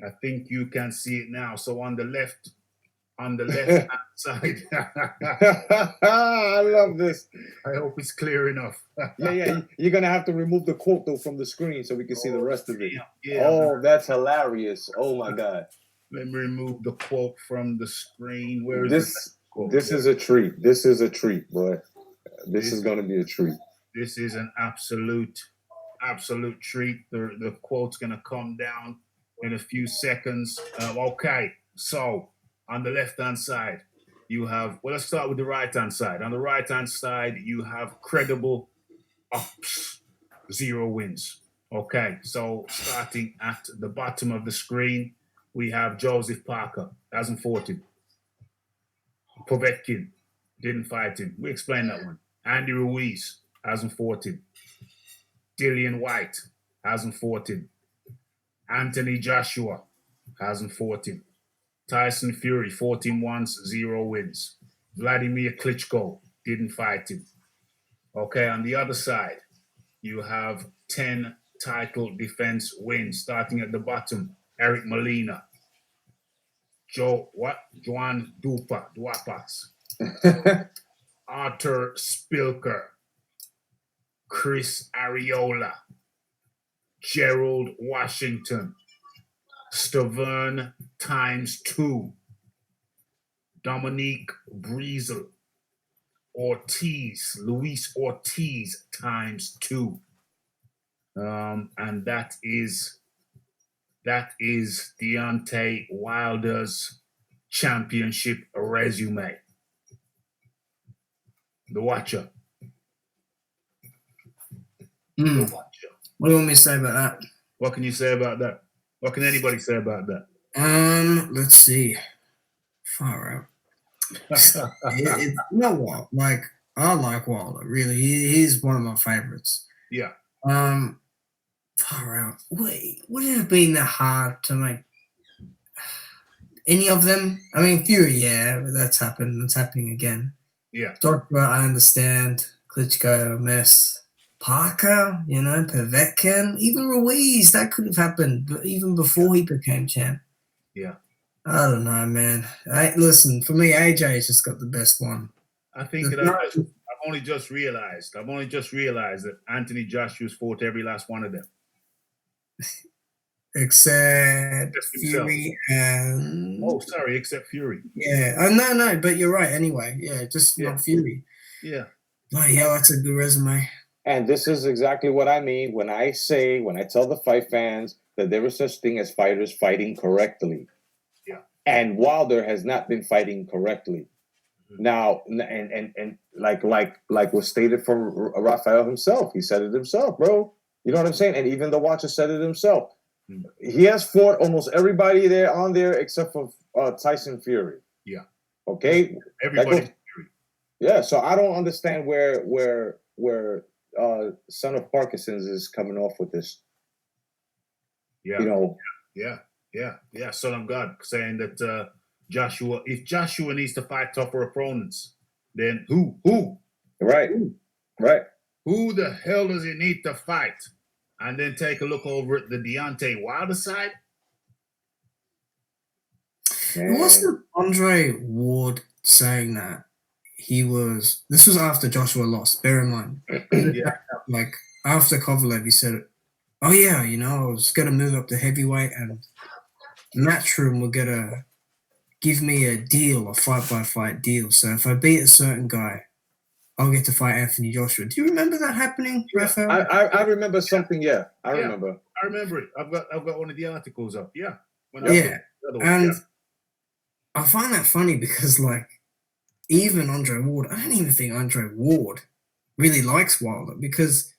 I think you can see it now. So on the left hand side. I love this. I hope it's clear enough. Yeah. You're gonna have to remove the quote though from the screen so we can see the rest of it. Yeah. Oh, that's hilarious. Oh my god. Let me remove the quote from the screen. Where is this? This is a treat. This is a treat, boy. This is gonna be a treat. This is an absolute treat. The quote's gonna come down in a few seconds. Okay, so on the left hand side, you have. Well, let's start with the right hand side. On the right hand side, you have credible ups, 0 wins. Okay, so starting at the bottom of the screen, we have Joseph Parker, 2014. Povetkin, didn't fight him. We explained that one. Andy Ruiz, 2014. Dillian White, 2014. Anthony Joshua, 2014. Tyson Fury, 14 wins, 0 wins. Vladimir Klitschko, didn't fight him. Okay, on the other side, you have 10 title defense wins, starting at the bottom. Eric Molina, Joan Duapas, Arthur Spilker, Chris Ariola, Gerald Washington, Stavern ×2, Dominique Breezel, Luis Ortiz ×2. And that is Deontay Wilder's championship resume. The Watcher. The Watcher. What do you want me to say about that? What can you say about that? What can anybody say about that? Let's see. Far out. You know what? Like, I like Wilder. Really, he's one of my favorites. Yeah. Far out. Wait, would it have been that hard to make any of them? I mean, Fury, yeah, that's happened. That's happening again. Yeah. Doctor, I understand. Klitschko, a mess. Parker, Povetkin, even Ruiz, that could have happened, but even before he became champ. Yeah. I don't know, man. Listen, for me, AJ's just got the best one. I think I've only just realized that Anthony Joshua's fought every last one of them. Except Fury and... Oh, sorry, except Fury. Yeah. No, but you're right anyway. Yeah, just not Fury. Yeah. Bloody hell, that's a good resume. And this is exactly what I mean when I tell the fight fans that there is such thing as fighters fighting correctly. Yeah. And Wilder has not been fighting correctly. Mm-hmm. Now, and like was stated from Raphael himself, he said it himself, bro. You know what I'm saying? And even the Watcher said it himself. Mm-hmm. He has fought almost everybody on there except for Tyson Fury. Yeah. Okay. Everybody. Fury. Yeah. So I don't understand where Son of Parkinson's is coming off with this. Yeah. Yeah. Son of God saying that Joshua, if Joshua needs to fight tougher opponents, then who? Right. Right. Who the hell does he need to fight? And then take a look over at the Deontay Wilder side. It wasn't Andre Ward saying that. This was after Joshua lost, bear in mind. Yeah. Like, after Kovalev, he said, oh yeah, I was going to move up to heavyweight and Matchroom were going to give me a deal, a fight-by-fight deal. So if I beat a certain guy, I'll get to fight Anthony Joshua. Do you remember that happening, Raphael? I remember something, yeah. I remember. I remember it. I've got one of the articles up, yeah. And I find that funny because, like, even Andre Ward, I don't even think Andre Ward really likes Wilder because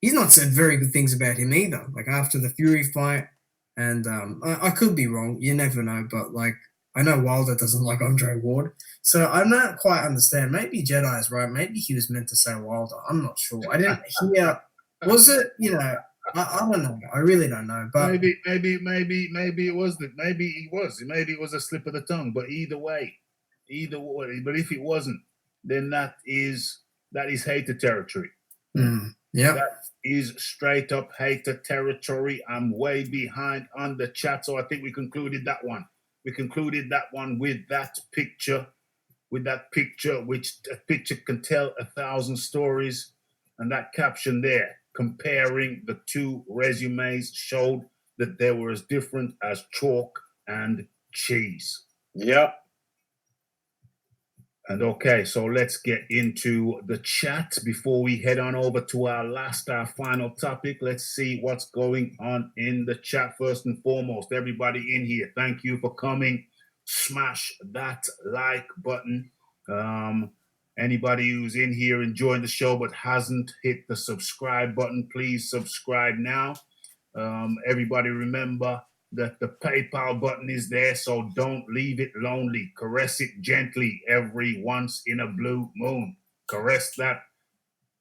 he's not said very good things about him either. Like after the Fury fight, and I could be wrong, you never know, but like I know Wilder doesn't like Andre Ward, so I don't quite understand. Maybe Jedi is right. Maybe he was meant to say Wilder. I'm not sure. I didn't hear. Was it? I don't know. I really don't know. But maybe it was maybe he was. Maybe it was a slip of the tongue. But either way. But if it wasn't, then that is hater territory. Mm. Yeah. That is straight up hater territory. I'm way behind on the chat, so I think we concluded that one. We concluded that one with that picture, which a picture can tell 1,000 stories, and that caption there comparing the two resumes showed that they were as different as chalk and cheese. Yep. And okay, so let's get into the chat before we head on over to our final topic. Let's see what's going on in the chat. First and foremost, everybody in here, thank you for coming. Smash that like button. Anybody who's in here enjoying the show but hasn't hit the subscribe button, please subscribe now. Everybody remember that the PayPal button is there, so don't leave it lonely. Caress it gently every once in a blue moon. Caress that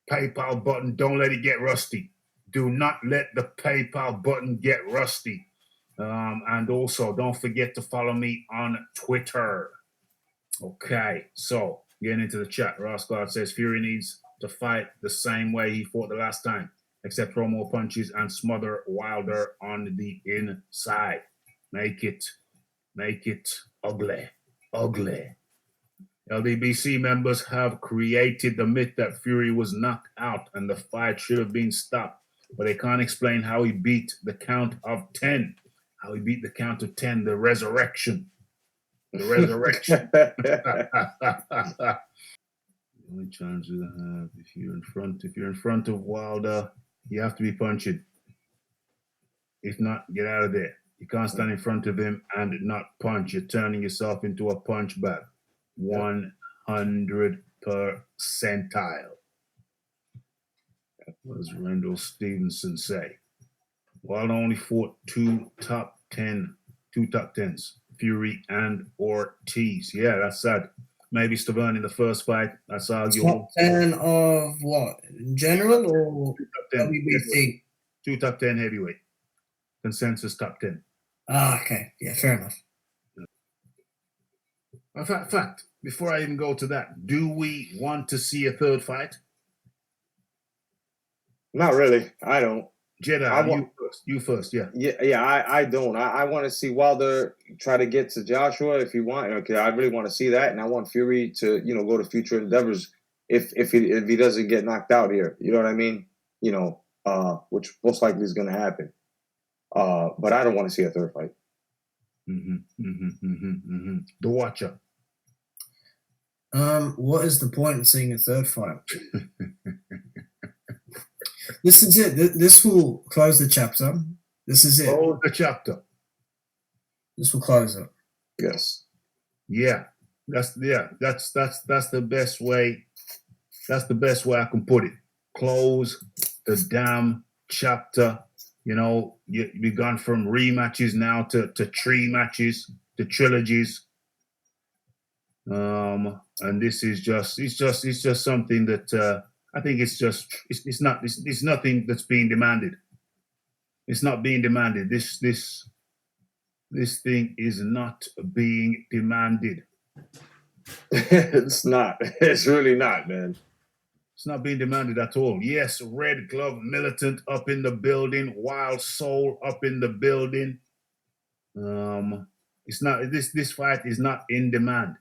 PayPal button. Don't let it get rusty. Do not let the PayPal button get rusty. And also, don't forget to follow me on Twitter. Okay, so getting into the chat. Rosgard says Fury needs to fight the same way he fought the last time, except throw more punches and smother Wilder on the inside. Make it ugly. LDBC members have created the myth that Fury was knocked out and the fight should have been stopped, but they can't explain how he beat the count of 10. How he beat the count of 10, the resurrection. The resurrection. The only chance you have if you're in front of Wilder, you have to be punched. If not, get out of there. You can't stand in front of him and not punch. You're turning yourself into a punch bag. 100 percentile. What does Rendell Stevenson say? Wilder only fought two top tens, Fury and Ortiz. Yeah, that's sad. Maybe Stavern in the first fight. That's arguable. Top 10 of what? In general or WBC? Two top 10 heavyweight. Consensus top 10. Ah, okay. Yeah, fair enough. Fact, before I even go to that, do we want to see a third fight? Not really. I don't. Jedi, you first, yeah. Yeah, I don't. I want to see Wilder try to get to Joshua if you want. Okay, I really want to see that, and I want Fury to, go to future endeavors if he doesn't get knocked out here. You know what I mean? Which most likely is going to happen. But I don't want to see a third fight. The Watcher. What is the point in seeing a third fight? This is it. This will close the chapter. This is it. Close the chapter. This will close it. Yes. Yeah. That's the best way. That's the best way I can put it. Close the damn chapter. We've gone from rematches now to 3 matches, to trilogies. And this is just something that I think it's nothing that's being demanded. It's not being demanded. This thing is not being demanded. It's not. It's really not, man. It's not being demanded at all. Yes, Red Glove Militant up in the building, Wild Soul up in the building. It's not. This fight is not in demand.